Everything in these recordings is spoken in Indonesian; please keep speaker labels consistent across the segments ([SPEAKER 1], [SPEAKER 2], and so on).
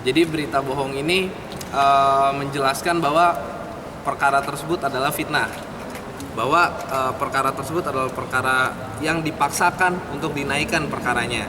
[SPEAKER 1] Jadi berita bohong ini menjelaskan bahwa perkara tersebut adalah fitnah, bahwa perkara tersebut adalah perkara yang dipaksakan untuk dinaikkan perkaranya.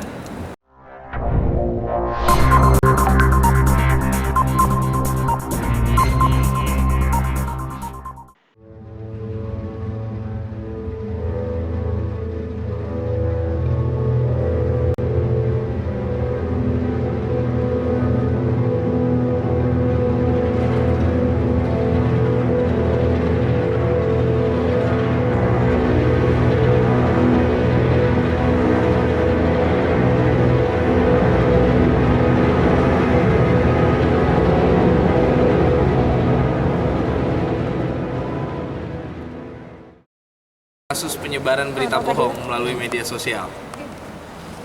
[SPEAKER 1] Kasus penyebaran berita bohong melalui media sosial.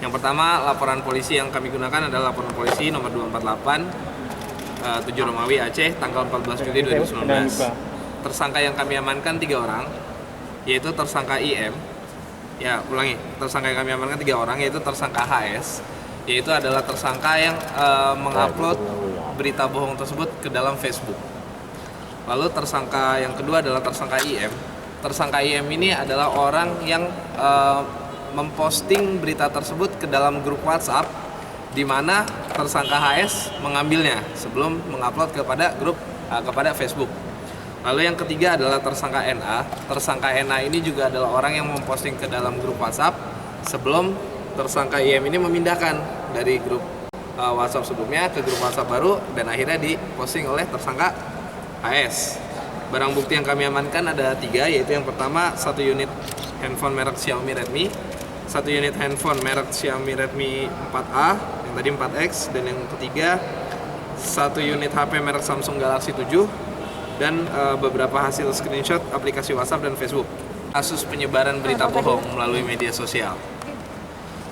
[SPEAKER 1] Yang pertama, laporan polisi yang kami gunakan adalah laporan polisi nomor 248 7 Romawi Aceh tanggal 14 Juli 2019. Tersangka yang kami amankan 3 orang, yaitu tersangka IM. Tersangka yang kami amankan 3 orang, yaitu tersangka HS, yaitu adalah tersangka yang mengupload berita bohong tersebut ke dalam Facebook. Lalu tersangka yang kedua adalah tersangka IM. Tersangka IM ini adalah orang yang memposting berita tersebut ke dalam grup WhatsApp, di mana tersangka HS mengambilnya sebelum mengupload kepada Facebook. Lalu yang ketiga adalah tersangka NA. Tersangka NA ini juga adalah orang yang memposting ke dalam grup WhatsApp sebelum tersangka IM ini memindahkan dari grup WhatsApp sebelumnya ke grup WhatsApp baru dan akhirnya diposting oleh tersangka HS. Barang bukti yang kami amankan ada 3, yaitu yang pertama 1 unit handphone merek Xiaomi Redmi, 1 unit handphone merek Xiaomi Redmi 4A, yang tadi 4X, dan yang ketiga 1 unit HP merek Samsung Galaxy 7, dan beberapa hasil screenshot aplikasi WhatsApp dan Facebook. Kasus penyebaran berita bohong melalui media sosial.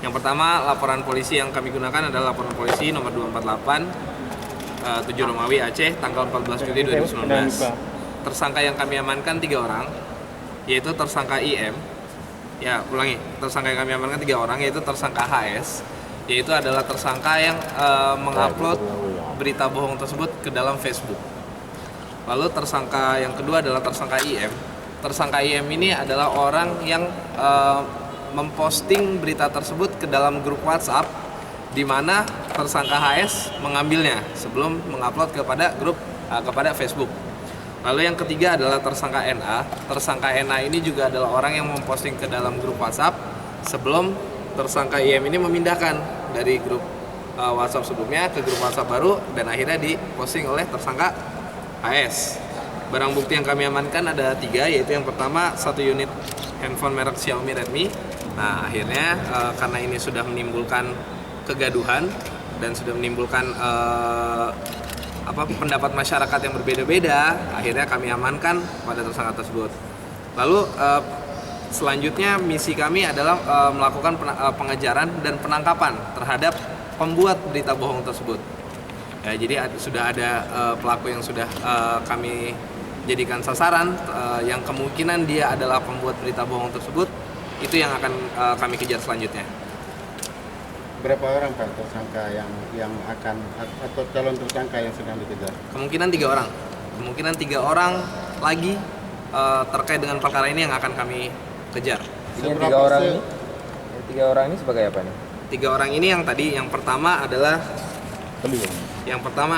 [SPEAKER 1] Yang pertama, laporan polisi yang kami gunakan adalah laporan polisi nomor 248 7 Romawi Aceh tanggal 14 Juli 2019. Tersangka yang kami amankan 3 orang, yaitu tersangka IM. Tersangka yang kami amankan 3 orang, yaitu tersangka HS, yaitu adalah tersangka yang mengupload berita bohong tersebut ke dalam Facebook. Lalu tersangka yang kedua adalah tersangka IM. Tersangka IM ini adalah orang yang memposting berita tersebut ke dalam grup WhatsApp, di mana tersangka HS mengambilnya sebelum mengupload kepada Facebook. Lalu yang ketiga adalah tersangka NA. Tersangka NA ini juga adalah orang yang memposting ke dalam grup WhatsApp sebelum tersangka IM ini memindahkan dari grup WhatsApp sebelumnya ke grup WhatsApp baru dan akhirnya diposting oleh tersangka HS. Barang bukti yang kami amankan ada 3, yaitu yang pertama 1 unit handphone merek Xiaomi Redmi. Nah, akhirnya karena ini sudah menimbulkan kegaduhan dan sudah menimbulkan pendapat masyarakat yang berbeda-beda, akhirnya kami amankan pada tersangka tersebut. Lalu selanjutnya misi kami adalah melakukan pengejaran dan penangkapan terhadap pembuat berita bohong tersebut. Jadi sudah ada pelaku yang sudah kami jadikan sasaran, yang kemungkinan dia adalah pembuat berita bohong tersebut, itu yang akan kami kejar selanjutnya.
[SPEAKER 2] Berapa orang Pak tersangka yang akan atau calon tersangka yang sedang dikejar?
[SPEAKER 1] Kemungkinan 3 orang. Kemungkinan 3 orang lagi terkait dengan perkara ini yang akan kami kejar.
[SPEAKER 3] Ini 3 orang ini? 3 orang ini sebagai apa nih?
[SPEAKER 1] 3 orang ini yang pertama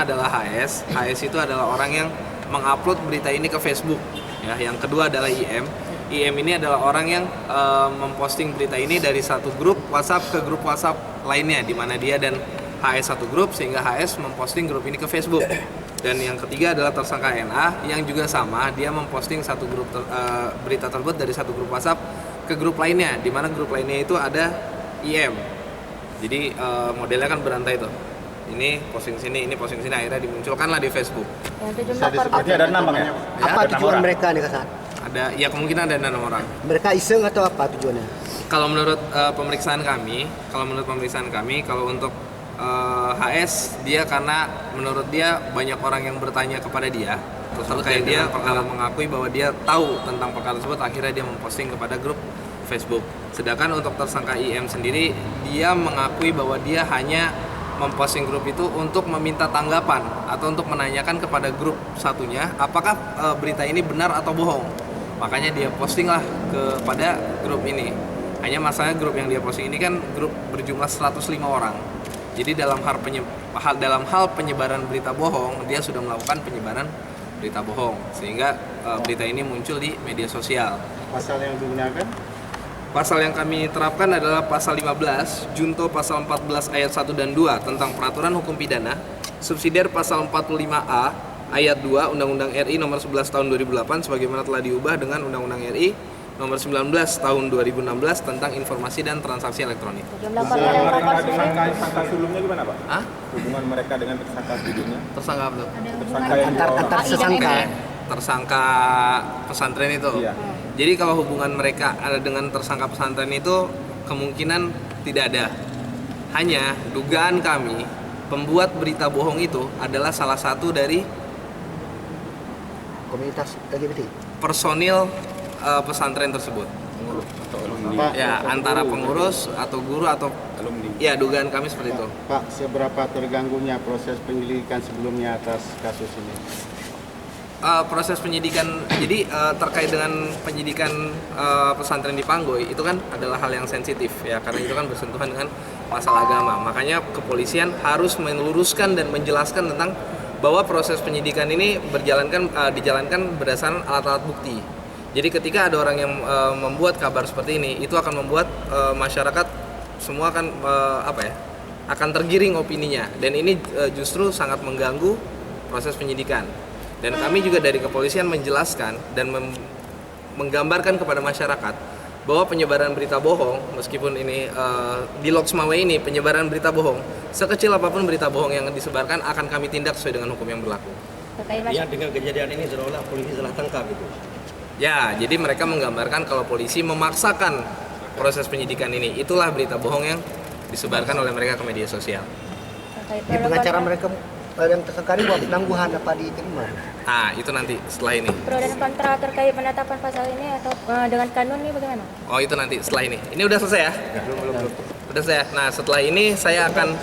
[SPEAKER 1] adalah HS. HS itu adalah orang yang mengupload berita ini ke Facebook. Ya, yang kedua adalah IM. IM ini adalah orang yang memposting berita ini dari satu grup WhatsApp ke grup WhatsApp lainnya, di mana dia dan HS satu grup, sehingga HS memposting grup ini ke Facebook. Dan yang ketiga adalah tersangka NA yang juga sama, dia memposting satu grup berita tersebut dari satu grup WhatsApp ke grup lainnya, di mana grup lainnya itu ada IM. Jadi modelnya kan berantai tuh. Ini posting sini, ini posting sini, akhirnya dimunculkanlah di Facebook.
[SPEAKER 2] Berarti ada 6 Bang ya?
[SPEAKER 4] Apa tujuan mereka nih Kak?
[SPEAKER 1] Ada, ya kemungkinan ada 6 orang.
[SPEAKER 4] Mereka iseng atau apa tujuannya?
[SPEAKER 1] Kalau menurut pemeriksaan kami, kalau untuk HS, dia karena menurut dia banyak orang yang bertanya kepada dia, terus kayak dia mengakui bahwa dia tahu tentang perkara tersebut, akhirnya dia memposting kepada grup Facebook. Sedangkan untuk tersangka IM sendiri, dia mengakui bahwa dia hanya memposting grup itu untuk meminta tanggapan atau untuk menanyakan kepada grup satunya apakah berita ini benar atau bohong. Makanya dia posting lah kepada grup ini. Hanya masalahnya grup yang dia posting ini kan grup berjumlah 105 orang. Jadi dalam hal penyebaran berita bohong, dia sudah melakukan penyebaran berita bohong sehingga berita ini muncul di media sosial.
[SPEAKER 2] Pasal yang digunakan?
[SPEAKER 1] Pasal yang kami terapkan adalah pasal 15, junto pasal 14 ayat 1 dan 2 tentang peraturan hukum pidana, subsidiar pasal 45A ayat 2 Undang-Undang RI nomor 11 tahun 2008 sebagaimana telah diubah dengan Undang-Undang RI nomor 19 tahun 2016 tentang informasi dan transaksi elektronik.
[SPEAKER 5] Tersangka sebelumnya gimana, Pak?
[SPEAKER 1] Hah?
[SPEAKER 5] Hubungan mereka dengan tersangka sebelumnya?
[SPEAKER 1] Tersangka apa tuh?
[SPEAKER 5] Tersangka yang
[SPEAKER 4] Antar sesangka.
[SPEAKER 1] Tersangka pesantren itu.
[SPEAKER 5] Iya.
[SPEAKER 1] Jadi kalau hubungan mereka ada dengan tersangka pesantren itu kemungkinan tidak ada. Hanya dugaan kami pembuat berita bohong itu adalah salah satu dari
[SPEAKER 4] Komunitas LGBT.
[SPEAKER 1] personil pesantren tersebut.
[SPEAKER 2] Pak,
[SPEAKER 1] Ya, antara pengurus atau guru atau
[SPEAKER 5] alumni.
[SPEAKER 1] ya dugaan kami seperti itu.
[SPEAKER 2] Pak, seberapa terganggunya proses penyelidikan sebelumnya atas kasus ini?
[SPEAKER 1] Proses penyidikan, jadi terkait dengan penyidikan pesantren di Panggoy itu kan adalah hal yang sensitif ya, karena itu kan bersentuhan dengan masalah agama. Makanya kepolisian harus meluruskan dan menjelaskan tentang bahwa proses penyidikan ini dijalankan berdasarkan alat-alat bukti. Jadi ketika ada orang yang membuat kabar seperti ini, itu akan membuat masyarakat semua akan akan tergiring opininya, dan ini justru sangat mengganggu proses penyidikan. Dan kami juga dari kepolisian menjelaskan dan menggambarkan kepada masyarakat bahwa penyebaran berita bohong, meskipun ini di Loksmawe ini penyebaran berita bohong, sekecil apapun berita bohong yang disebarkan akan kami tindak sesuai dengan hukum yang berlaku.
[SPEAKER 6] Ya, dengan kejadian ini seolah polisi telah tangkap itu.
[SPEAKER 1] Ya, jadi mereka menggambarkan kalau polisi memaksakan proses penyidikan ini. Itulah berita bohong yang disebarkan oleh mereka ke media sosial.
[SPEAKER 4] Di pengacara mereka yang tersangka ini buat penangguhan apa diterima?
[SPEAKER 1] Ah, itu nanti setelah ini.
[SPEAKER 7] Pro dan kontra terkait penetapan pasal ini atau dengan kanun ini bagaimana?
[SPEAKER 1] Oh, itu nanti setelah ini. Ini udah selesai ya? Belum. Udah selesai. Nah, setelah ini saya akan